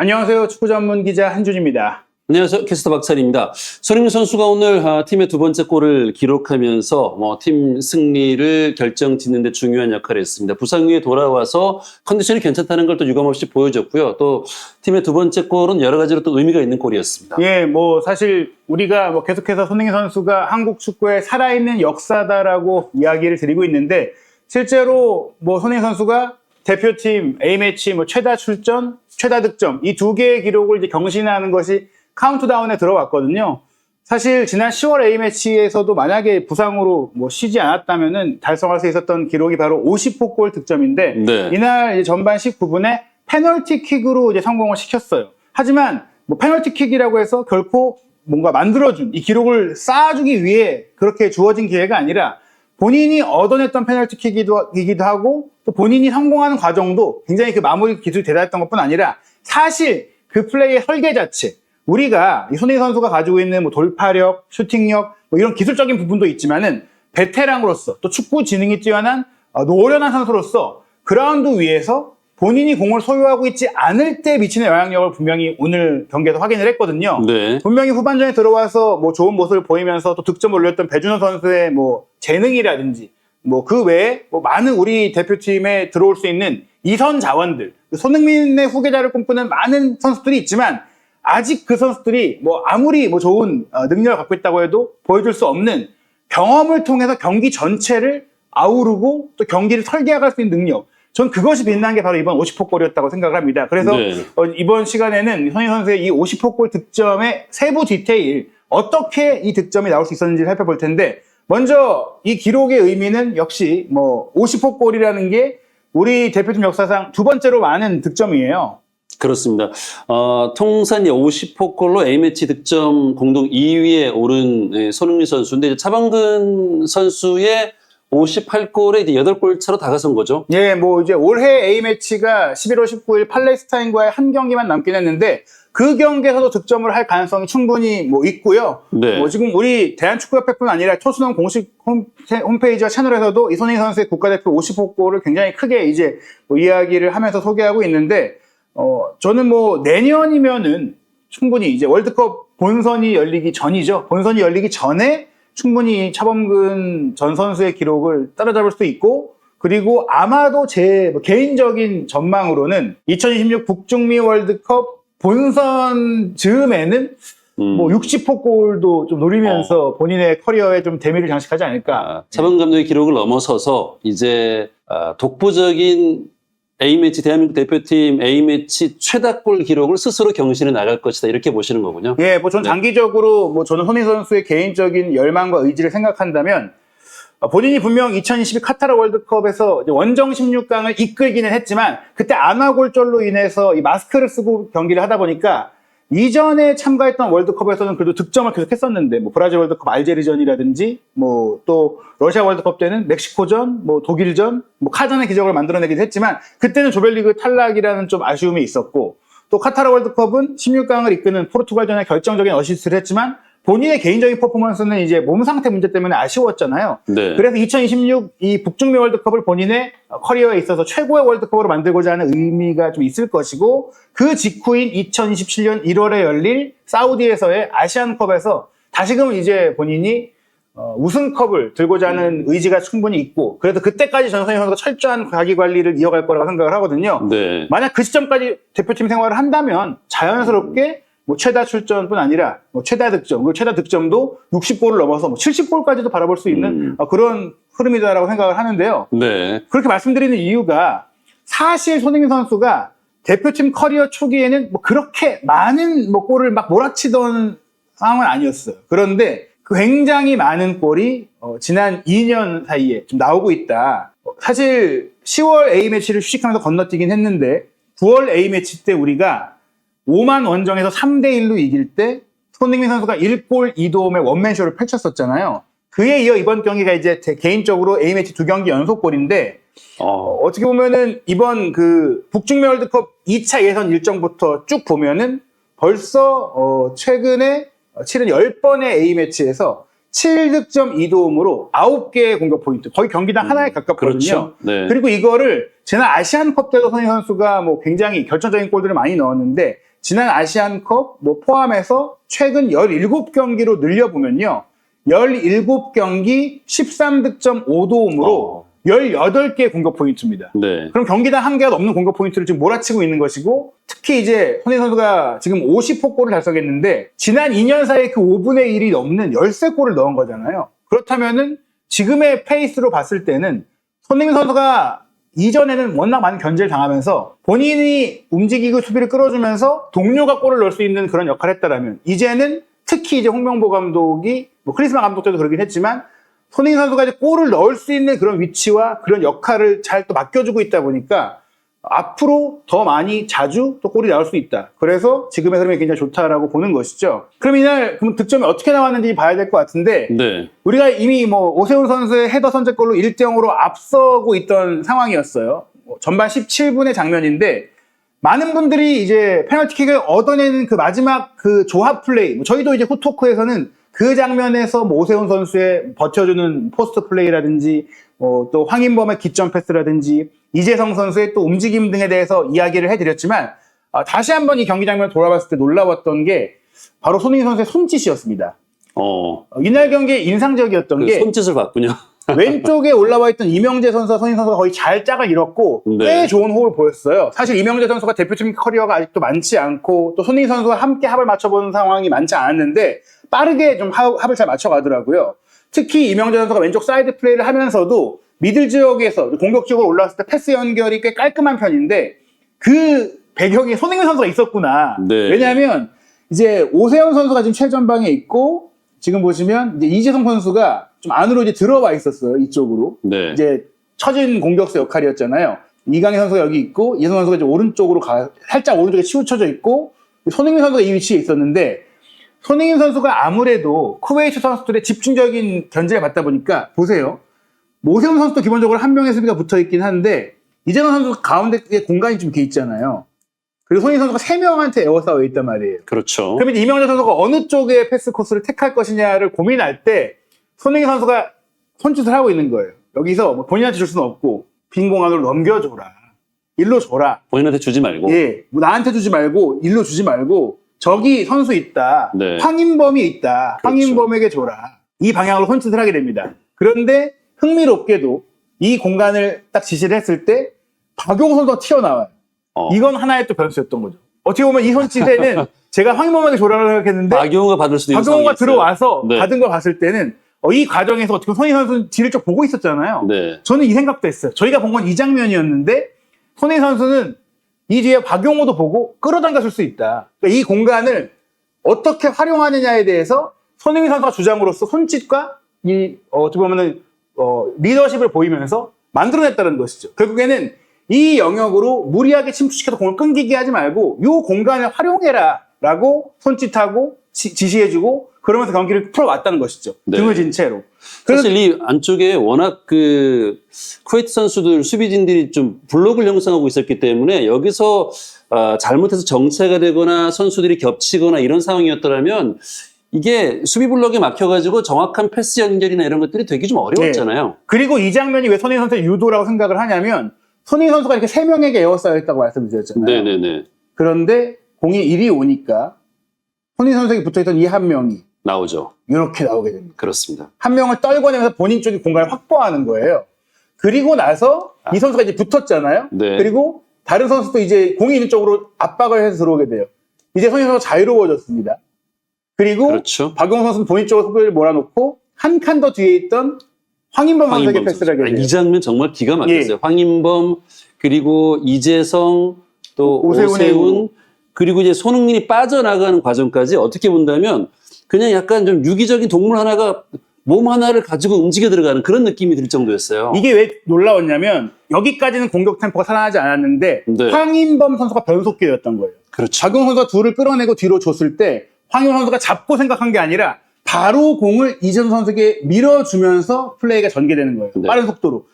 안녕하세요. 축구 전문 기자 한준입니다. 안녕하세요. 캐스터 박찬입니다. 손흥민 선수가 오늘 팀의 두 번째 골을 기록하면서 팀 승리를 결정짓는 데 중요한 역할을 했습니다. 부상 후에 돌아와서 컨디션이 괜찮다는 걸 또 유감없이 보여줬고요. 또 팀의 두 번째 골은 여러 가지로 또 의미가 있는 골이었습니다. 예, 사실 우리가 계속해서 손흥민 선수가 한국 축구의 살아있는 역사다라고 이야기를 드리고 있는데, 실제로 손흥민 선수가 대표팀 A매치 최다 출전, 최다 득점 이 두 개의 기록을 이제 경신하는 것이 카운트다운에 들어왔거든요. 사실 지난 10월 A매치에서도 만약에 부상으로 쉬지 않았다면은 달성할 수 있었던 기록이 바로 50호 골 득점인데, 네. 이날 이제 전반 19분에 페널티킥으로 이제 성공을 시켰어요. 하지만 페널티킥이라고 해서 결코 뭔가 만들어준 이 기록을 쌓아주기 위해 그렇게 주어진 기회가 아니라 본인이 얻어냈던 페널티킥이기도 하고, 또 본인이 성공하는 과정도 굉장히 그 마무리 기술이 대단했던 것뿐 아니라, 사실 그 플레이의 설계 자체, 우리가 이 손흥민 선수가 가지고 있는 돌파력, 슈팅력 이런 기술적인 부분도 있지만은 베테랑으로서 또 축구 지능이 뛰어난 노련한 선수로서 그라운드 위에서 본인이 공을 소유하고 있지 않을 때 미치는 영향력을 분명히 오늘 경기에서 확인을 했거든요. 네. 분명히 후반전에 들어와서 좋은 모습을 보이면서 또 득점을 올렸던 배준호 선수의 재능이라든지 그 외에 많은 우리 대표팀에 들어올 수 있는 이선 자원들, 손흥민의 후계자를 꿈꾸는 많은 선수들이 있지만, 아직 그 선수들이 아무리 좋은 능력을 갖고 있다고 해도 보여줄 수 없는 경험을 통해서 경기 전체를 아우르고 또 경기를 설계할 수 있는 능력, 전 그것이 빛난 게 바로 이번 50호 골이었다고 생각을 합니다. 그래서 네. 이번 시간에는 손흥민 선수의 이 50호 골 득점의 세부 디테일, 어떻게 이 득점이 나올 수 있었는지를 살펴볼 텐데, 먼저 이 기록의 의미는 역시 50호 골이라는 게 우리 대표팀 역사상 두 번째로 많은 득점이에요. 그렇습니다. 통산 50호 골로 A매치 득점 공동 2위에 오른 손흥민 선수인데, 이제 차범근 선수의 58골에 이제 8골 차로 다가선 거죠. 예, 이제 올해 A매치가 11월 19일 팔레스타인과의 한 경기만 남긴 했는데, 그 경기에서도 득점을 할 가능성이 충분히 있고요. 네. 지금 우리 대한축구협회뿐 아니라 토스넘 공식 홈페이지와 채널에서도 이 손흥민 선수의 국가대표 50호 골을 굉장히 크게 이제 이야기를 하면서 소개하고 있는데, 저는 내년이면은 충분히 이제 월드컵 본선이 열리기 전이죠. 본선이 열리기 전에 충분히 차범근 전 선수의 기록을 따라잡을 수 있고, 그리고 아마도 제 개인적인 전망으로는 2026 북중미 월드컵 본선 즈음에는 60호 골도 좀 노리면서 본인의 커리어에 좀 대미를 장식하지 않을까. 차범근 감독의 기록을 넘어서서 이제 독보적인 A매치, 대한민국 대표팀 A매치 최다골 기록을 스스로 경신해 나갈 것이다, 이렇게 보시는 거군요. 예, 전 장기적으로 저는 손흥민 선수의 개인적인 열망과 의지를 생각한다면, 본인이 분명 2022 카타르 월드컵에서 원정 16강을 이끌기는 했지만, 그때 안화골절로 인해서 이 마스크를 쓰고 경기를 하다 보니까 이전에 참가했던 월드컵에서는 그래도 득점을 계속 했었는데, 브라질 월드컵 알제리전이라든지, 또 러시아 월드컵 때는 멕시코전, 독일전, 카잔의 기적을 만들어내기도 했지만, 그때는 조별리그 탈락이라는 좀 아쉬움이 있었고, 또 카타르 월드컵은 16강을 이끄는 포르투갈전에 결정적인 어시스트를 했지만, 본인의 개인적인 퍼포먼스는 이제 몸 상태 문제 때문에 아쉬웠잖아요. 네. 그래서 2026 이 북중미 월드컵을 본인의 커리어에 있어서 최고의 월드컵으로 만들고자 하는 의미가 좀 있을 것이고, 그 직후인 2027년 1월에 열릴 사우디에서의 아시안컵에서 다시금 이제 본인이 우승컵을 들고자 하는 의지가 충분히 있고, 그래서 그때까지 전선희 선수가 철저한 자기 관리를 이어갈 거라고 생각을 하거든요. 네. 만약 그 시점까지 대표팀 생활을 한다면 자연스럽게 최다 출전뿐 아니라 최다 득점, 그리고 최다 득점도 60골을 넘어서 70골까지도 바라볼 수 있는 그런 흐름이다라고 생각을 하는데요. 네. 그렇게 말씀드리는 이유가, 사실 손흥민 선수가 대표팀 커리어 초기에는 그렇게 많은 골을 몰아치던 상황은 아니었어요. 그런데 굉장히 많은 골이 지난 2년 사이에 좀 나오고 있다. 사실 10월 A매치를 휴식하면서 건너뛰긴 했는데, 9월 A매치 때 우리가 오만 원정에서 3대1로 이길 때 손흥민 선수가 1골 2도움의 원맨쇼를 펼쳤었잖아요. 그에 이어 이번 경기가 이제 개인적으로 A매치 2경기 연속골인데, 어떻게 보면은 이번 북중미 월드컵 2차 예선 일정부터 쭉 보면은 벌써 최근에 치른 10번의 A매치에서 7득점 2도움으로 9개의 공격 포인트, 거의 경기당 하나에 가깝거든요. 그렇죠. 네. 그리고 이거를 지난 아시안컵 때도 손흥민 선수가 굉장히 결정적인 골들을 많이 넣었는데, 지난 아시안컵 뭐 포함해서 최근 17경기로 늘려보면요. 17경기 13득점 5도움으로 18개의 공격 포인트입니다. 네. 그럼 경기당 한 개가 넘는 공격 포인트를 지금 몰아치고 있는 것이고, 특히 이제 손흥민 선수가 지금 50호 골을 달성했는데 지난 2년 사이에 그 5분의 1이 넘는 13골을 넣은 거잖아요. 그렇다면은 지금의 페이스로 봤을 때는 손흥민 선수가 이전에는 워낙 많은 견제를 당하면서 본인이 움직이고 수비를 끌어주면서 동료가 골을 넣을 수 있는 그런 역할을 했다라면, 이제는 특히 이제 홍명보 감독이 뭐 크리스마 감독 때도 그러긴 했지만 손흥민 선수가 이제 골을 넣을 수 있는 그런 위치와 그런 역할을 잘 또 맡겨주고 있다 보니까 앞으로 더 많이 자주 또 골이 나올 수 있다. 그래서 지금의 흐름이 굉장히 좋다라고 보는 것이죠. 그럼 이날 그럼 득점이 어떻게 나왔는지 봐야 될 것 같은데, 네. 우리가 이미 뭐 오세훈 선수의 헤더 선제골로 1대0으로 앞서고 있던 상황이었어요. 전반 17분의 장면인데, 많은 분들이 이제 페널티킥을 얻어내는 그 마지막 그 조합 플레이, 저희도 이제 후토크에서는 그 장면에서 뭐 오세훈 선수의 버텨주는 포스트 플레이라든지 또 황인범의 기점 패스라든지 이재성 선수의 또 움직임 등에 대해서 이야기를 해드렸지만, 다시 한번 이 경기 장면을 돌아봤을 때 놀라웠던 게 바로 손흥민 선수의 손짓이었습니다. 이날 경기에 인상적이었던 그 게 손짓을 봤군요. 왼쪽에 올라와 있던 이명재 선수와 손흥민 선수가 거의 잘 짝을 이뤘고 네. 꽤 좋은 호흡을 보였어요. 사실 이명재 선수가 대표팀 커리어가 아직도 많지 않고 또 손흥민 선수와 함께 합을 맞춰보는 상황이 많지 않았는데 빠르게 좀 합을 잘 맞춰가더라고요. 특히 이명재 선수가 왼쪽 사이드 플레이를 하면서도 미들 지역에서 공격 지역으로 올라왔을 때 패스 연결이 꽤 깔끔한 편인데, 그 배경에 손흥민 선수가 있었구나. 네. 왜냐하면 이제 오세훈 선수가 지금 최전방에 있고, 지금 보시면 이제 이재성 선수가 좀 안으로 이제 들어와 있었어요. 이쪽으로. 네. 이제 처진 공격수 역할이었잖아요. 이강인 선수가 여기 있고, 이재성 선수가 이제 오른쪽으로 살짝 오른쪽에 치우쳐져 있고, 손흥민 선수가 이 위치에 있었는데, 손흥민 선수가 아무래도 쿠웨이트 선수들의 집중적인 견제를 받다 보니까, 보세요. 오세훈 선수도 기본적으로 한 명의 수비가 붙어 있긴 한데, 이재성 선수 가운데 공간이 좀 이렇게 있잖아요. 그리고 손흥민 선수가 3명한테 에워싸워 있단 말이에요. 그렇죠. 그러면 이명재 선수가 어느 쪽의 패스 코스를 택할 것이냐를 고민할 때 손흥민 선수가 손짓을 하고 있는 거예요. 여기서 뭐 본인한테 줄 수는 없고 빈 공간으로 넘겨줘라. 일로 줘라. 본인한테 주지 말고. 예, 뭐 나한테 주지 말고 일로 주지 말고 저기 선수 있다. 네. 황인범이 있다. 그렇죠. 황인범에게 줘라. 이 방향으로 손짓을 하게 됩니다. 그런데 흥미롭게도 이 공간을 딱 지시를 했을 때 박용호 선수가 튀어나와요. 이건 하나의 또 변수였던 거죠. 어떻게 보면 이 손짓에는 제가 황인범에게 줘라고 생각했는데 박용호가 받을 수도 있는 박용호가 들어와서 네. 받은 걸 봤을 때는 이 과정에서 어떻게 손흥민 선수는 뒤를 좀 보고 있었잖아요. 네. 저는 이 생각도 했어요. 저희가 본 건 이 장면이었는데 손흥민 선수는 이 뒤에 박용호도 보고 끌어당겼을 수 있다. 그러니까 이 공간을 어떻게 활용하느냐에 대해서 손흥민 선수가 주장으로서 손짓과 이 어떻게 보면은 리더십을 보이면서 만들어냈다는 것이죠. 결국에는 이 영역으로 무리하게 침투시켜서 공을 끊기게 하지 말고 이 공간을 활용해라라고 손짓하고 지시해주고 그러면서 경기를 풀어왔다는 것이죠. 네. 등을 진 채로. 사실 이 안쪽에 워낙 그 쿠웨이트 선수들 수비진들이 좀 블록을 형성하고 있었기 때문에 여기서 잘못해서 정체가 되거나 선수들이 겹치거나 이런 상황이었더라면 이게 수비 블록에 막혀가지고 정확한 패스 연결이나 이런 것들이 되게 좀 어려웠잖아요. 네. 그리고 이 장면이 왜 손흥민 선수의 유도라고 생각을 하냐면 손흥민 선수가 이렇게 3명에게 에워싸여 있다고 말씀드렸잖아요. 네네네. 그런데 공이 이리 오니까 손흥민 선수에게 붙어있던 이 한 명이 나오죠. 이렇게 나오게 됩니다. 그렇습니다. 한 명을 떨궈내면서 본인 쪽의 공간을 확보하는 거예요. 그리고 나서 이 선수가 이제 붙었잖아요. 네. 그리고 다른 선수도 이제 공이 있는 쪽으로 압박을 해서 들어오게 돼요. 이제 손흥민 선수가 자유로워졌습니다. 그리고 그렇죠. 박용호 선수는 본인 쪽으로 속도를 몰아놓고 한 칸 더 뒤에 있던 황인범 선수에게 패스를 하게 돼요. 이 장면 정말 기가 막혔어요. 예. 황인범 그리고 이재성 또 오세훈의 오세훈 그리고 이제 손흥민이 빠져나가는 과정까지 어떻게 본다면 그냥 약간 좀 유기적인 동물 하나가 몸 하나를 가지고 움직여 들어가는 그런 느낌이 들 정도였어요. 이게 왜 놀라웠냐면 여기까지는 공격 템포가 살아나지 않았는데 네. 황인범 선수가 변속기였던 거예요. 그렇죠. 박용호 선수가 둘을 끌어내고 뒤로 줬을 때 황인범 선수가 잡고 생각한 게 아니라 바로 공을 이재성 선수에게 밀어주면서 플레이가 전개되는 거예요. 네. 빠른 속도로.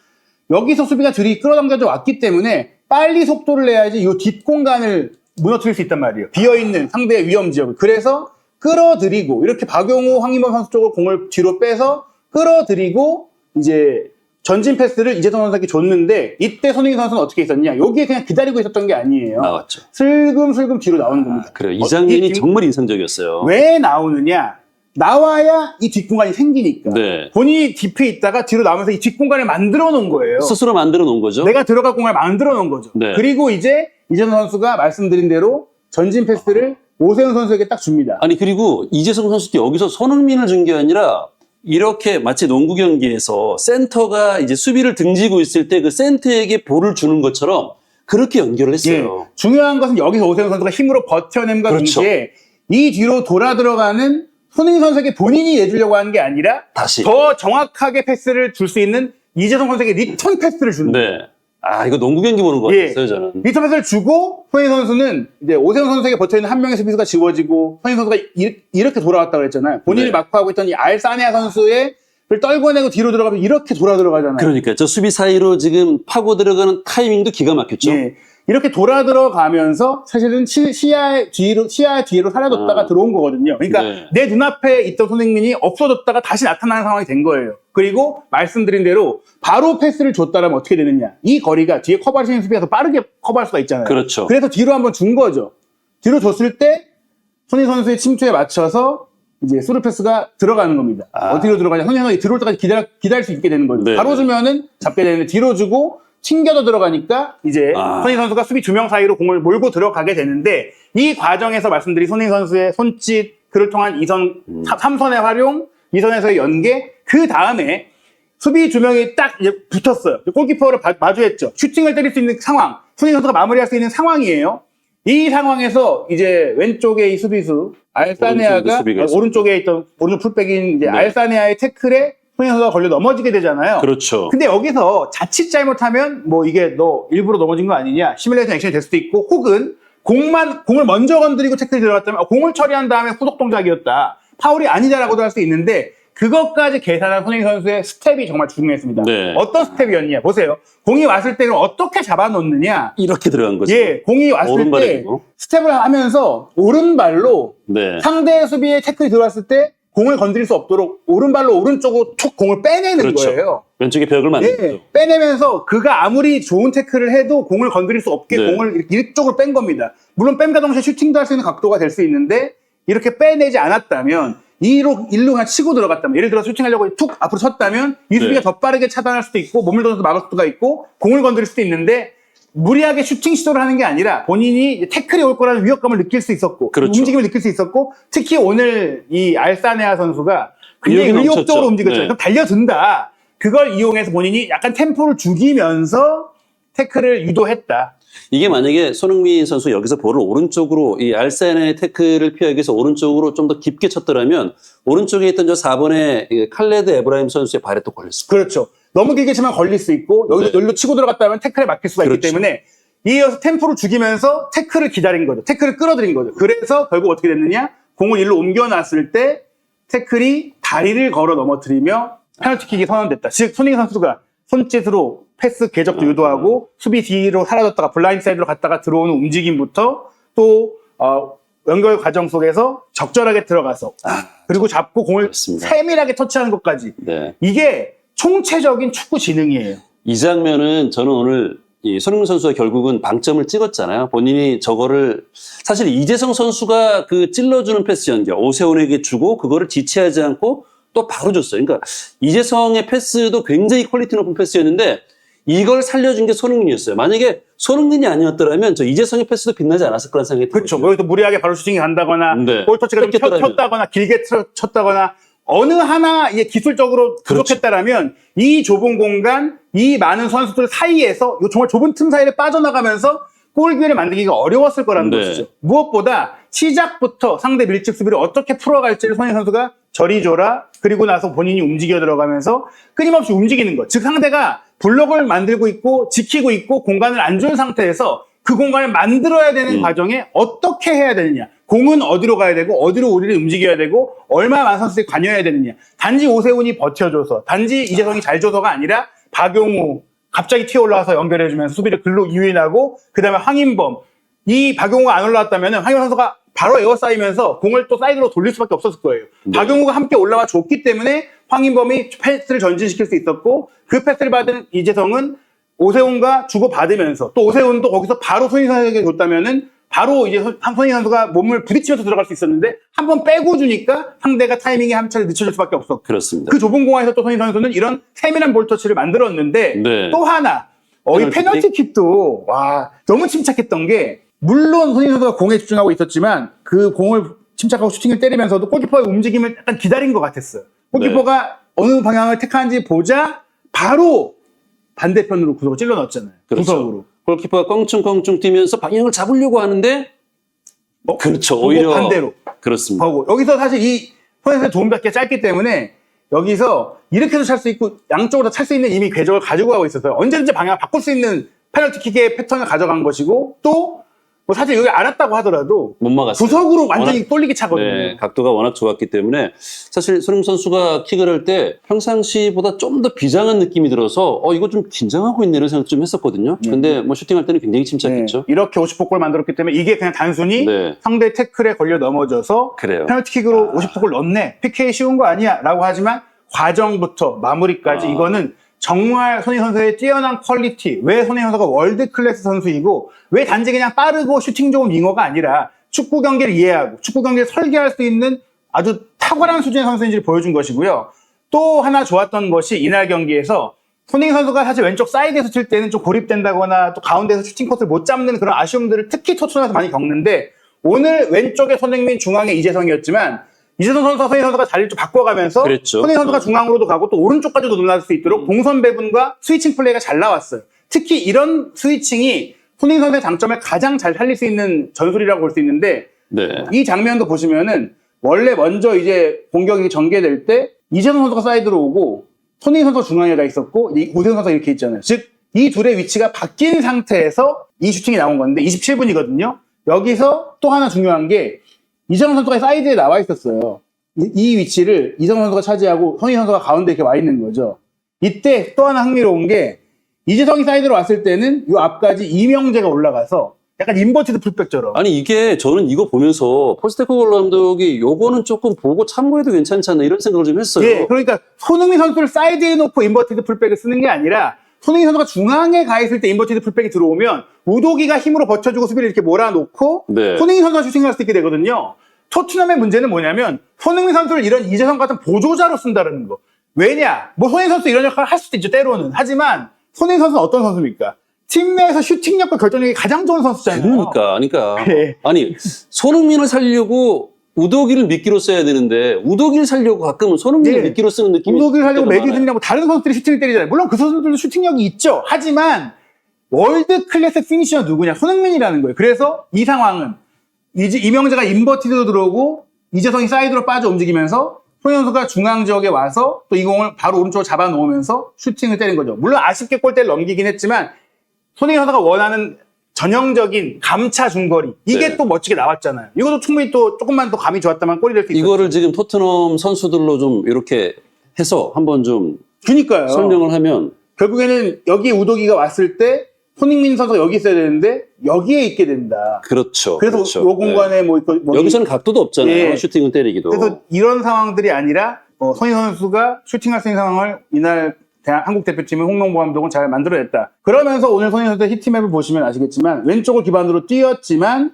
여기서 수비가 둘이 끌어당겨져 왔기 때문에 빨리 속도를 내야지 이 뒷공간을 무너뜨릴 수 있단 말이에요. 비어있는 상대의 위험 지역을. 그래서 끌어들이고 이렇게 박용호, 황인범 선수 쪽으로 공을 뒤로 빼서 끌어들이고 이제 전진 패스를 이재성 선수에게 줬는데 이때 손흥민 선수는 어떻게 있었냐? 여기에 그냥 기다리고 있었던 게 아니에요. 나왔죠. 슬금슬금 뒤로 나오는 겁니다. 그래요. 이 장면이 정말 인상적이었어요. 왜 나오느냐? 나와야 이 뒷공간이 생기니까. 네. 본인이 딥에 있다가 뒤로 나오면서 이 뒷공간을 만들어 놓은 거예요. 스스로 만들어 놓은 거죠. 내가 들어갈 공간을 만들어 놓은 거죠. 네. 그리고 이제 이재성 선수가 말씀드린 대로 전진 패스를 오세훈 선수에게 딱 줍니다. 아니 그리고 이재성 선수도 여기서 손흥민을 준 게 아니라 이렇게 마치 농구 경기에서 센터가 이제 수비를 등지고 있을 때 그 센터에게 볼을 주는 것처럼 그렇게 연결을 했어요. 예. 중요한 것은 여기서 오세훈 선수가 힘으로 버텨냄과 그렇죠. 동시에 이 뒤로 돌아 들어가는 손흥민 선수에게 본인이 내주려고 하는 게 아니라 다시. 더 정확하게 패스를 줄 수 있는 이재성 선수에게 리턴 패스를 주는 거예요. 네. 아 이거 농구 경기 보는 것 예. 같았어요 저는. 리턴 패스를 주고 손흥민 선수는 이제 오세훈 선수에게 버텨있는 한 명의 수비수가 지워지고 손흥민 선수가 이렇게 돌아왔다고 그랬잖아요. 본인이 네. 마크하고 있던 이 알사네아 선수의 를 떨궈내고 뒤로 들어가면 이렇게 돌아 들어가잖아요. 그러니까 저 수비 사이로 지금 파고 들어가는 타이밍도 기가 막혔죠. 예. 이렇게 돌아 들어가면서 사실은 시야 뒤로 사라졌다가 들어온 거거든요. 그러니까 네. 내 눈앞에 있던 손흥민이 없어졌다가 다시 나타나는 상황이 된 거예요. 그리고 말씀드린 대로 바로 패스를 줬다라면 어떻게 되느냐. 이 거리가 뒤에 커버하시는 수비가 더 빠르게 커버할 수가 있잖아요. 그렇죠. 그래서 뒤로 한번 준 거죠. 뒤로 줬을 때 손흥민 선수의 침투에 맞춰서 이제 스루 패스가 들어가는 겁니다. 어디로 들어가냐. 손흥민 선수가 들어올 때까지 기다릴 수 있게 되는 거죠. 네. 바로 주면은 잡게 되는데 뒤로 주고 튕겨도 들어가니까 이제 손흥민 선수가 수비 두 명 사이로 공을 몰고 들어가게 되는데 이 과정에서 말씀드린 손흥민 선수의 손짓, 그를 통한 3선의 활용, 2선에서의 연계, 그 다음에 수비 두 명이 딱 이제 붙었어요. 골키퍼를 마주했죠. 슈팅을 때릴 수 있는 상황, 손흥민 선수가 마무리할 수 있는 상황이에요. 이 상황에서 이제 왼쪽에 이 수비수 알사네아가 오른쪽에 있던 오른쪽 풀백인 이제 알사네아의 태클에 손흥민 선수가 걸려 넘어지게 되잖아요. 그렇죠. 근데 여기서 자칫 잘못하면 뭐 이게 너 일부러 넘어진 거 아니냐, 시뮬레이션 액션이 될 수도 있고, 혹은 공을 먼저 건드리고 태클이 들어갔다면 공을 처리한 다음에 후속 동작이었다, 파울이 아니다라고도 할 수 있는데, 그것까지 계산한 손흥민 선수의 스텝이 정말 중요했습니다. 네. 어떤 스텝이었냐 보세요. 공이 왔을 때는 어떻게 잡아놓느냐. 이렇게 들어간 거죠. 예, 공이 왔을 때 오른발이고. 스텝을 하면서 오른발로 네. 상대 수비에 태클이 들어왔을 때 공을 건드릴 수 없도록 오른발로 오른쪽으로 툭 공을 빼내는 그렇죠. 거예요. 왼쪽에 벽을 만들죠. 예, 빼내면서 그가 아무리 좋은 태클을 해도 공을 건드릴 수 없게 네. 공을 이쪽으로 뺀 겁니다. 물론 뺀과 동시에 슈팅도 할 수 있는 각도가 될 수 있는데, 이렇게 빼내지 않았다면, 일로 그냥 치고 들어갔다면, 예를 들어 슈팅하려고 툭 앞으로 섰다면 이 수비가 네. 더 빠르게 차단할 수도 있고 몸을 던져서 막을 수가 있고 공을 건드릴 수도 있는데, 무리하게 슈팅 시도를 하는 게 아니라 본인이 태클이 올 거라는 위협감을 느낄 수 있었고, 그렇죠. 움직임을 느낄 수 있었고, 특히 오늘 이 알사네아 선수가 굉장히 의욕이 의욕적으로 넘쳤죠. 움직였죠. 네. 그럼 달려든다. 그걸 이용해서 본인이 약간 템포를 죽이면서 태클을 유도했다. 이게 만약에 손흥민 선수 여기서 볼을 오른쪽으로 이 알센의 태클을 피하기 위해서 오른쪽으로 좀 더 깊게 쳤더라면 오른쪽에 있던 저 4번의 칼레드 에브라임 선수의 발에 또 걸렸을 거예요. 그렇죠. 너무 길게 치면 걸릴 수 있고 여기로 치고 들어갔다면 태클에 막힐 수가 있기 그렇죠. 때문에 이어서 템포를 죽이면서 태클을 기다린 거죠. 태클을 끌어들인 거죠. 그래서 결국 어떻게 됐느냐? 공을 일로 옮겨놨을 때 태클이 다리를 걸어 넘어뜨리며 페널티킥이 선언됐다. 즉 손흥민 선수가 손짓으로 패스 궤적도 유도하고 수비 뒤로 사라졌다가 블라인드 사이드로 갔다가 들어오는 움직임부터 또 연결 과정 속에서 적절하게 들어가서 그리고 잡고 공을 그렇습니다. 세밀하게 터치하는 것까지. 네. 이게 총체적인 축구 지능이에요. 이 장면은 저는 오늘 이 손흥민 선수가 결국은 방점을 찍었잖아요. 본인이 저거를 사실 이재성 선수가 그 찔러주는 패스 연결 오세훈에게 주고 그거를 지체하지 않고 또 바로 줬어요. 그러니까 이재성의 패스도 굉장히 퀄리티 높은 패스였는데 이걸 살려준 게 손흥민이었어요. 만약에 손흥민이 아니었더라면 저 이재성의 패스도 빛나지 않았을 거라는 생각이 들어요. 그렇죠. 여기서 무리하게 바로 슈팅이 간다거나 네. 볼터치가 좀 뺏겼더라면. 쳤다거나 길게 쳤다거나 어느 하나 이게 기술적으로 부족했다라면 이 좁은 공간, 이 많은 선수들 사이에서 이 정말 좁은 틈 사이를 빠져나가면서 골 기회를 만들기가 어려웠을 거라는 네. 것이죠. 무엇보다 시작부터 상대 밀집 수비를 어떻게 풀어갈지를 손흥민 선수가 저리줘라, 그리고 나서 본인이 움직여 들어가면서 끊임없이 움직이는 것. 즉 상대가 블록을 만들고 있고 지키고 있고 공간을 안 준 상태에서 그 공간을 만들어야 되는 과정에 어떻게 해야 되느냐. 공은 어디로 가야 되고 어디로 우리를 움직여야 되고 얼마나 많은 선수들이 관여해야 되느냐. 단지 오세훈이 버텨줘서, 단지 이재성이 잘 줘서가 아니라 박용우 갑자기 튀어올라와서 연결해주면서 수비를 글로 유인하고, 그 다음에 황인범. 이 박용우가 안 올라왔다면 황인범 선수가 바로 에어싸이면서 공을 또 사이드로 돌릴 수밖에 없었을 거예요. 네. 박용우가 함께 올라와 줬기 때문에 황인범이 패스를 전진시킬 수 있었고 그 패스를 받은 이재성은 오세훈과 주고받으면서 또 오세훈도 거기서 바로 손흥민 선수에게 줬다면은 바로 이제 손흥민 선수가 몸을 부딪히면서 들어갈 수 있었는데 한 번 빼고 주니까 상대가 타이밍이 한 차례 늦춰질 수밖에 없었고 그렇습니다. 그 좁은 공간에서 또 손흥민 선수는 이런 세밀한 볼터치를 만들었는데 네. 또 하나 이 페널티킥도 와 너무 침착했던 게 물론 손흥민 선수가 공에 집중하고 있었지만 그 공을 침착하고 슈팅을 때리면서도 골키퍼의 움직임을 약간 기다린 것 같았어요. 골키퍼가 어느 방향을 택하는지 보자 바로 반대편으로 구석을 찔러 넣었잖아요. 그렇죠. 구석으로. 골키퍼가 껑충껑충 뛰면서 방향을 잡으려고 하는데 그렇죠. 오히려 반대로. 그렇습니다. 하고 여기서 사실 이 손에서 도움받기가 짧기 때문에 여기서 이렇게도 찰 수 있고 양쪽으로 다 찰 수 있는 이미 궤적을 가지고 가고 있어서 언제든지 방향을 바꿀 수 있는 페널티킥의 패턴을 가져간 것이고 또 뭐 사실 여기 알았다고 하더라도 못 막았어요. 구석으로 완전히 똘리게 차거든요. 네, 각도가 워낙 좋았기 때문에 사실 손흥민 선수가 킥을 할 때 평상시보다 좀 더 비장한 느낌이 들어서 이거 좀 긴장하고 있네 이런 생각 좀 했었거든요. 근데 뭐 슈팅할 때는 굉장히 침착했죠. 이렇게 50%골 만들었기 때문에 이게 그냥 단순히 네. 상대 태클에 걸려 넘어져서 그래요. 페널티킥으로 50%골 넣네. PK 쉬운 거 아니야 라고 하지만 과정부터 마무리까지 이거는 정말 손흥민 선수의 뛰어난 퀄리티, 왜 손흥민 선수가 월드 클래스 선수이고 왜 단지 그냥 빠르고 슈팅 좋은 윙어가 아니라 축구 경기를 이해하고 축구 경기를 설계할 수 있는 아주 탁월한 수준의 선수인지를 보여준 것이고요. 또 하나 좋았던 것이 이날 경기에서 손흥민 선수가 사실 왼쪽 사이드에서 칠 때는 좀 고립된다거나 또 가운데서 슈팅 코스를 못 잡는 그런 아쉬움들을 특히 토트넘에서 많이 겪는데 오늘 왼쪽에 손흥민, 중앙에 이재성이었지만 이재성 선수와 손흥민 선수가 자리를 좀 바꿔가면서 그랬죠. 손흥민 선수가 중앙으로도 가고 또 오른쪽까지도 늘어날 수 있도록 동선 배분과 스위칭 플레이가 잘 나왔어요. 특히 이런 스위칭이 손흥민 선수의 장점을 가장 잘 살릴 수 있는 전술이라고 볼 수 있는데 네. 이 장면도 보시면은 원래 먼저 이제 공격이 전개될 때 이재성 선수가 사이드로 오고 손흥민 선수가 중앙에 가 있었고 오세훈 선수가 이렇게 있잖아요. 즉 이 둘의 위치가 바뀐 상태에서 이 슈팅이 나온 건데 27분이거든요. 여기서 또 하나 중요한 게 이재성 선수가 사이드에 나와 있었어요. 이 위치를 이재성 선수가 차지하고 손흥민 선수가 가운데 이렇게 와 있는 거죠. 이때 또 하나 흥미로운 게 이재성이 사이드로 왔을 때는 이 앞까지 이명재가 올라가서 약간 인버티드 풀백처럼. 아니 이게 저는 이거 보면서 포스테코글루 감독이 요거는 조금 보고 참고해도 괜찮지 않나 이런 생각을 좀 했어요. 예, 그러니까 손흥민 선수를 사이드에 놓고 인버티드 풀백을 쓰는 게 아니라 손흥민 선수가 중앙에 가 있을 때 인버티드 풀백이 들어오면 우도기가 힘으로 버텨주고 수비를 이렇게 몰아놓고 네. 손흥민 선수가 슈팅을 할 수 있게 되거든요. 토트넘의 문제는 뭐냐면 손흥민 선수를 이런 이재성 같은 보조자로 쓴다는 거. 왜냐? 뭐 손흥민 선수 이런 역할을 할 수도 있죠, 때로는. 하지만 손흥민 선수는 어떤 선수입니까? 팀 내에서 슈팅력과 결정력이 가장 좋은 선수잖아요. 그러니까 네. 아니 손흥민을 살려고 우도기를 미끼로 써야 되는데 우도기를 살려고 가끔은 손흥민을 네. 미끼로 쓰는 느낌이 우도기를 하려고 때가 많아요. 매기슨이라고 다른 선수들이 슈팅을 때리잖아요. 물론 그 선수들도 슈팅력이 있죠. 하지만 월드 클래스 피니셔가 누구냐? 손흥민이라는 거예요. 그래서 이 상황은 이명재가 인버티드로 들어오고 이재성이 사이드로 빠져 움직이면서 손흥민 선수가 중앙 지역에 와서 또 이 공을 바로 오른쪽으로 잡아 놓으면서 슈팅을 때린 거죠. 물론 아쉽게 골대를 넘기긴 했지만 손흥민 선수가 원하는 전형적인 감차 중거리 이게 네. 또 멋지게 나왔잖아요. 이것도 충분히 또 조금만 더 감이 좋았다면 골이 될 수 있었죠. 이거를 지금 토트넘 선수들로 좀 이렇게 해서 한번 좀 그러니까요. 설명을 하면 결국에는 여기 우도기가 왔을 때 손흥민 선수가 여기 있어야 되는데 여기에 있게 된다. 그렇죠. 그래서 그렇죠. 요 공간에 뭐 여기서는 각도도 없잖아요. 예. 슈팅을 때리기도. 그래서 이런 상황들이 아니라 손흥민 선수가 슈팅할 수 있는 상황을 이날 한국 대표팀의 홍명보 감독은 잘 만들어냈다. 그러면서 오늘 손흥민 선수의 히트맵을 보시면 아시겠지만 왼쪽을 기반으로 뛰었지만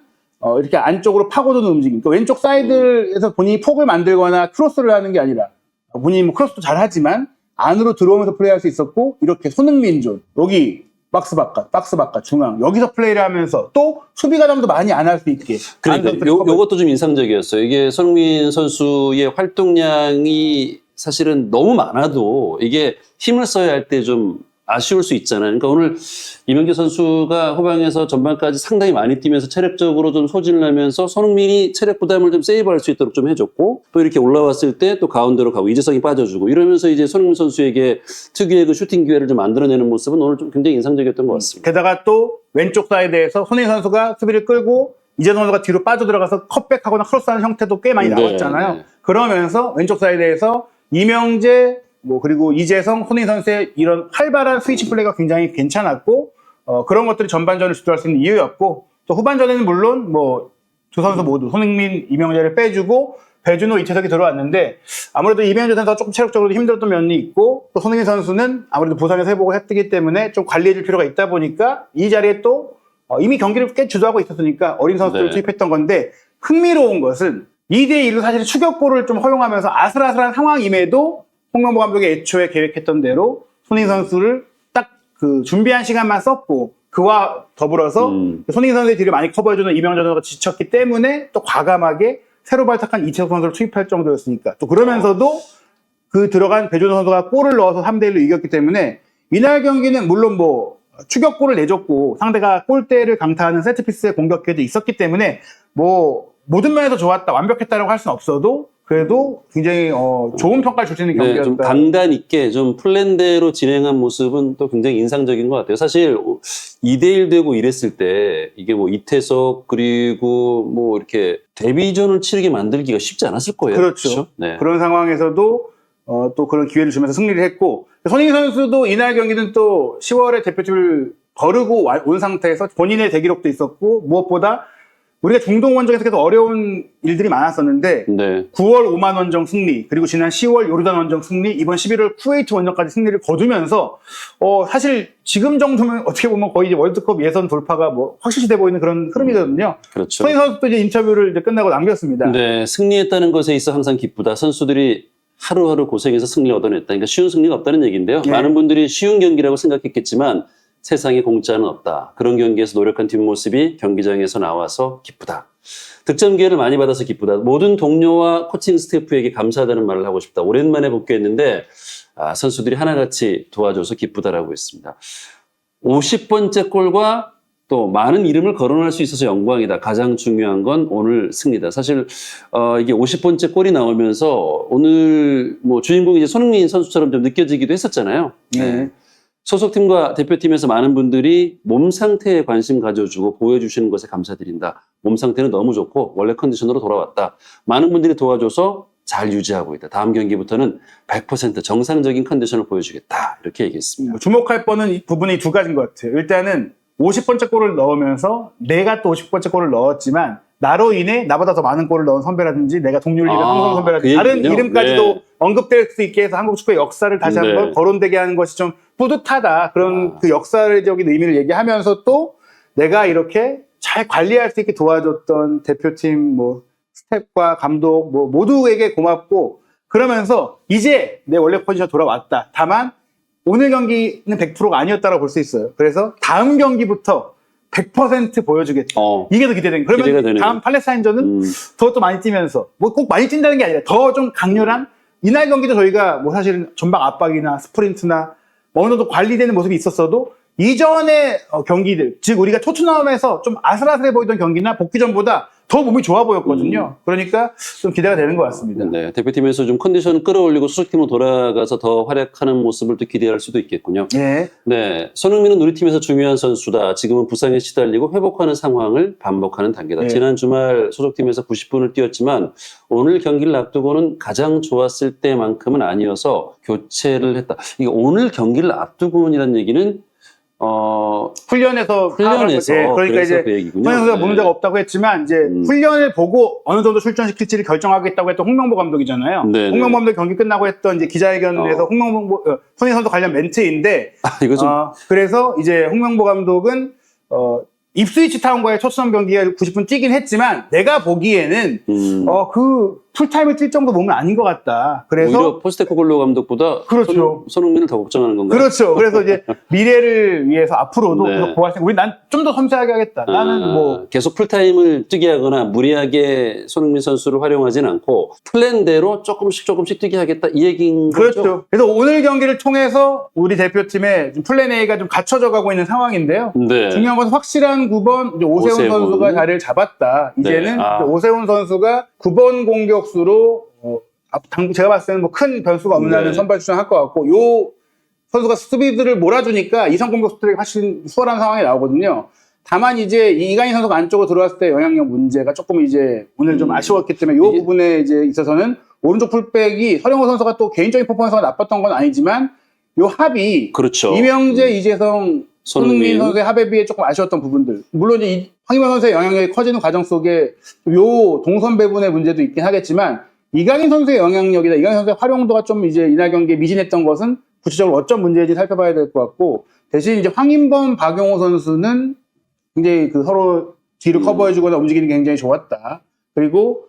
이렇게 안쪽으로 파고드는 움직임. 그러니까 왼쪽 사이드에서 본인이 폭을 만들거나 크로스를 하는 게 아니라 본인이 뭐 크로스도 잘하지만 안으로 들어오면서 플레이할 수 있었고 이렇게 손흥민 존 여기 박스 바깥 중앙 여기서 플레이를 하면서 또 수비 가담도 많이 안 할 수 있게. 그러니까 요것도 좀 인상적이었어요. 이게 손흥민 선수의 활동량이 사실은 너무 많아도 이게 힘을 써야 할 때 좀 아쉬울 수 있잖아요. 그러니까 오늘 이명재 선수가 후방에서 전반까지 상당히 많이 뛰면서 체력적으로 좀 소진을 하면서 손흥민이 체력 부담을 좀 세이브할 수 있도록 좀 해줬고 또 이렇게 올라왔을 때 또 가운데로 가고 이재성이 빠져주고 이러면서 이제 손흥민 선수에게 특유의 그 슈팅 기회를 좀 만들어내는 모습은 오늘 좀 굉장히 인상적이었던 것 같습니다. 게다가 또 왼쪽 사이드에서 손흥민 선수가 수비를 끌고 이재성 선수가 뒤로 빠져들어가서 컷백하거나 크로스하는 형태도 꽤 많이 나왔잖아요. 네. 그러면서 왼쪽 사이드에서 이명재 그리고 이재성, 손흥민 선수의 이런 활발한 스위치 플레이가 굉장히 괜찮았고 그런 것들이 전반전을 주도할 수 있는 이유였고 또 후반전에는 물론 두 선수 모두 손흥민, 이명재를 빼주고 배준호, 이채석이 들어왔는데 아무래도 이병현 선수가 조금 체력적으로 힘들었던 면이 있고 또 손흥민 선수는 아무래도 부상에서 회복을 했기 때문에 좀 관리해줄 필요가 있다 보니까 이 자리에 또 이미 경기를 꽤 주도하고 있었으니까 어린 선수들을 네. 투입했던 건데 흥미로운 것은 2대1로 사실 추격골을 좀 허용하면서 아슬아슬한 상황임에도 홍명보 감독이 애초에 계획했던 대로 손흥민 선수를 딱 그 준비한 시간만 썼고 그와 더불어서 손흥민 선수의 뒤를 많이 커버해주는 이병헌 선수가 지쳤기 때문에 또 과감하게 새로 발탁한 이채석 선수를 투입할 정도였으니까 또 그러면서도 그 들어간 배준호 선수가 골을 넣어서 3대1로 이겼기 때문에 이날 경기는 물론 뭐 추격골을 내줬고 상대가 골대를 강타하는 세트피스의 공격 기회도 있었기 때문에 뭐 모든 면에서 좋았다 완벽했다라고 할 수는 없어도 그래도 굉장히 좋은 평가를 줄 수 있는 경기였다. 네, 좀 강단 있게 좀 플랜대로 진행한 모습은 또 굉장히 인상적인 것 같아요. 사실 2대1 되고 이랬을 때 이게 뭐 이태석 그리고 뭐 이렇게 데뷔전을 치르게 만들기가 쉽지 않았을 거예요. 그렇죠. 네. 그런 상황에서도 또 그런 기회를 주면서 승리를 했고 손흥민 선수도 이날 경기는 또 10월에 대표팀을 거르고 온 상태에서 본인의 대기록도 있었고 무엇보다 우리가 중동 원정에서 계속 어려운 일들이 많았었는데 네. 9월 오만 원정 승리 그리고 지난 10월 요르단 원정 승리 이번 11월 쿠웨이트 원정까지 승리를 거두면서 사실 지금 정도면 어떻게 보면 거의 이제 월드컵 예선 돌파가 뭐 확실시 돼 보이는 그런 흐름이거든요. 그렇죠. 손흥민 선수도 이제 인터뷰를 이제 끝나고 남겼습니다. 네, 승리했다는 것에 있어 항상 기쁘다. 선수들이 하루하루 고생해서 승리를 얻어냈다. 그러니까 쉬운 승리가 없다는 얘기인데요. 네. 많은 분들이 쉬운 경기라고 생각했겠지만 세상에 공짜는 없다. 그런 경기에서 노력한 뒷모습이 경기장에서 나와서 기쁘다. 득점 기회를 많이 받아서 기쁘다. 모든 동료와 코칭 스태프에게 감사하다는 말을 하고 싶다. 오랜만에 복귀했는데 선수들이 하나같이 도와줘서 기쁘다라고 했습니다. 50번째 골과 또 많은 이름을 거론할 수 있어서 영광이다. 가장 중요한 건 오늘 승리다. 사실 이게 50번째 골이 나오면서 오늘 뭐 주인공이 이제 손흥민 선수처럼 좀 느껴지기도 했었잖아요. 네. 소속팀과 대표팀에서 많은 분들이 몸 상태에 관심 가져주고 보여주시는 것에 감사드린다. 몸 상태는 너무 좋고 원래 컨디션으로 돌아왔다. 많은 분들이 도와줘서 잘 유지하고 있다. 다음 경기부터는 100% 정상적인 컨디션을 보여주겠다. 이렇게 얘기했습니다. 주목할 부분이 두 가지인 것 같아요. 일단은 50번째 골을 넣으면서 내가 또 50번째 골을 넣었지만 나로 인해 나보다 더 많은 골을 넣은 선배라든지 내가 동률리그 황성 선배라든지 그 다른 얘기군요. 이름까지도 네. 언급될 수 있게 해서 한국 축구의 역사를 다시 네. 한번 거론되게 하는 것이 좀 뿌듯하다. 그런 그 역사적인 의미를 얘기하면서 또 내가 이렇게 잘 관리할 수 있게 도와줬던 대표팀 뭐 스태프와 감독 뭐 모두에게 고맙고 그러면서 이제 내 원래 포지션 돌아왔다. 다만 오늘 경기는 100%가 아니었다고 볼 수 있어요. 그래서 다음 경기부터 100% 보여주겠다. 이게 더 기대되는 거예요. 그러면 다음 팔레스타인전은 더 많이 뛰면서 뭐 꼭 많이 뛴다는 게 아니라 더 좀 강렬한 이날 경기도 저희가 뭐 사실은 전방 압박이나 스프린트나 어느 정도 관리되는 모습이 있었어도 이전의 경기들 즉 우리가 토트넘에서 좀 아슬아슬해 보이던 경기나 복귀전보다 더 몸이 좋아 보였거든요. 그러니까 좀 기대가 되는 것 같습니다. 네, 대표팀에서 좀 컨디션을 끌어올리고 소속팀으로 돌아가서 더 활약하는 모습을 또 기대할 수도 있겠군요. 네. 네, 손흥민은 우리 팀에서 중요한 선수다. 지금은 부상에 시달리고 회복하는 상황을 반복하는 단계다. 네. 지난 주말 소속팀에서 90분을 뛰었지만 오늘 경기를 앞두고는 가장 좋았을 때만큼은 아니어서 교체를 했다. 이게 오늘 경기를 앞두고는이라는 얘기는 훈련에서 네, 그러니까 이제 그 얘기군요. 손흥민 선수가 네. 문제가 없다고 했지만 이제 훈련을 보고 어느 정도 출전시킬지를 결정하겠다고 했던 홍명보 감독이잖아요. 네, 홍명보 감독 경기 끝나고 했던 이제 기자회견에서 손흥민 선수 관련 멘트인데 이거 좀 그래서 이제 홍명보 감독은 입스위치 타운과의 토트넘 경기가 90분 뛰긴 했지만 내가 보기에는 그 풀타임을 뛸 정도 몸은 아닌 것 같다. 그래서 오히려 포스테코글로 감독보다 그렇죠. 손흥민을 더 걱정하는 건가요? 그렇죠. 그래서 이제 미래를 위해서 앞으로도 네. 계속 보호할 생각. 우리 난 좀 더 섬세하게 하겠다. 나는 뭐 계속 풀타임을 뛰게 하거나 무리하게 손흥민 선수를 활용하진 않고 플랜대로 조금씩 뛰게 하겠다 이 얘기인 거죠? 그렇죠. 그래서 오늘 경기를 통해서 우리 대표팀의 플랜 A가 좀 갖춰져 가고 있는 상황인데요. 네. 중요한 건 확실한 9번 이제 오세훈 선수가 자리를 잡았다. 이제는 네. 오세훈 선수가 9번 공격수로 제가 봤을 때는 뭐 큰 변수가 없는 한은 선발 출전할 것 같고 요 선수가 수비들을 몰아주니까 이성 공격수들에게 훨씬 수월한 상황이 나오거든요. 다만 이제 이강인 선수가 안쪽으로 들어왔을 때 영향력 문제가 조금 이제 오늘 좀 아쉬웠기 때문에 이 부분에 이제 있어서는 오른쪽 풀백이 서령호 선수가 또 개인적인 퍼포먼스가 나빴던 건 아니지만 요 합이 그렇죠. 이명재, 이재성, 손흥민 선수의 합에 비해 조금 아쉬웠던 부분들. 물론 이제 황희찬 선수의 영향력이 커지는 과정 속에 요 동선 배분의 문제도 있긴 하겠지만 이강인 선수의 영향력이다, 이강인 선수의 활용도가 좀 이제 이날 경기에 미진했던 것은 구체적으로 어떤 문제인지 살펴봐야 될 것 같고, 대신 이제 황인범, 박용호 선수는 굉장히 그 서로 뒤를 커버해주거나 움직이는 게 굉장히 좋았다. 그리고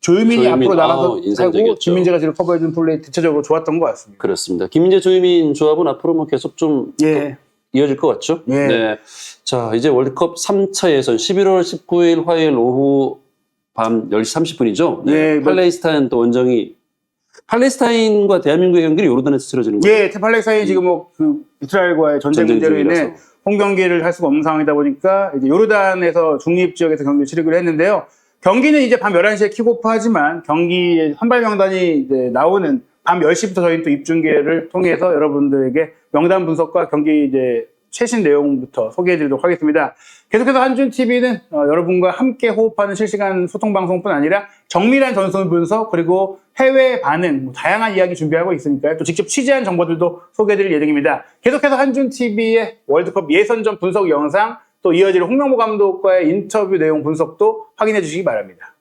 조유민이 앞으로 나가서 하고 인상적이었죠. 김민재가 뒤를 커버해주는 플레이 대체적으로 좋았던 것 같습니다. 그렇습니다. 김민재, 조유민 조합은 앞으로 뭐 계속 좀 예. 이어질 것 같죠? 예. 네. 자, 이제 월드컵 3차 예선 11월 19일 화요일 오후 밤 10시 30분이죠? 예, 팔레스타인 또 원정이 팔레스타인과 대한민국의 경기를 요르단에서 치러지는 거예요. 예, 팔레스타인이 지금 뭐 그 이스라엘과의 전쟁 문제로 인해 중이라서. 홈 경기를 할 수가 없는 상황이다 보니까 이제 요르단에서 중립 지역에서 경기를 치르기로 했는데요. 경기는 이제 밤 11시에 킥오프하지만 경기 선발 명단이 이제 나오는 밤 10시부터 저희는 또 입중계를 통해서 여러분들에게 명단 분석과 경기 이제 최신 내용부터 소개해드리도록 하겠습니다. 계속해서 한준TV는 여러분과 함께 호흡하는 실시간 소통 방송뿐 아니라 정밀한 전술 분석 그리고 해외 반응, 다양한 이야기 준비하고 있으니까요. 또 직접 취재한 정보들도 소개해드릴 예정입니다. 계속해서 한준TV의 월드컵 예선전 분석 영상 또 이어질 홍명보 감독과의 인터뷰 내용 분석도 확인해 주시기 바랍니다.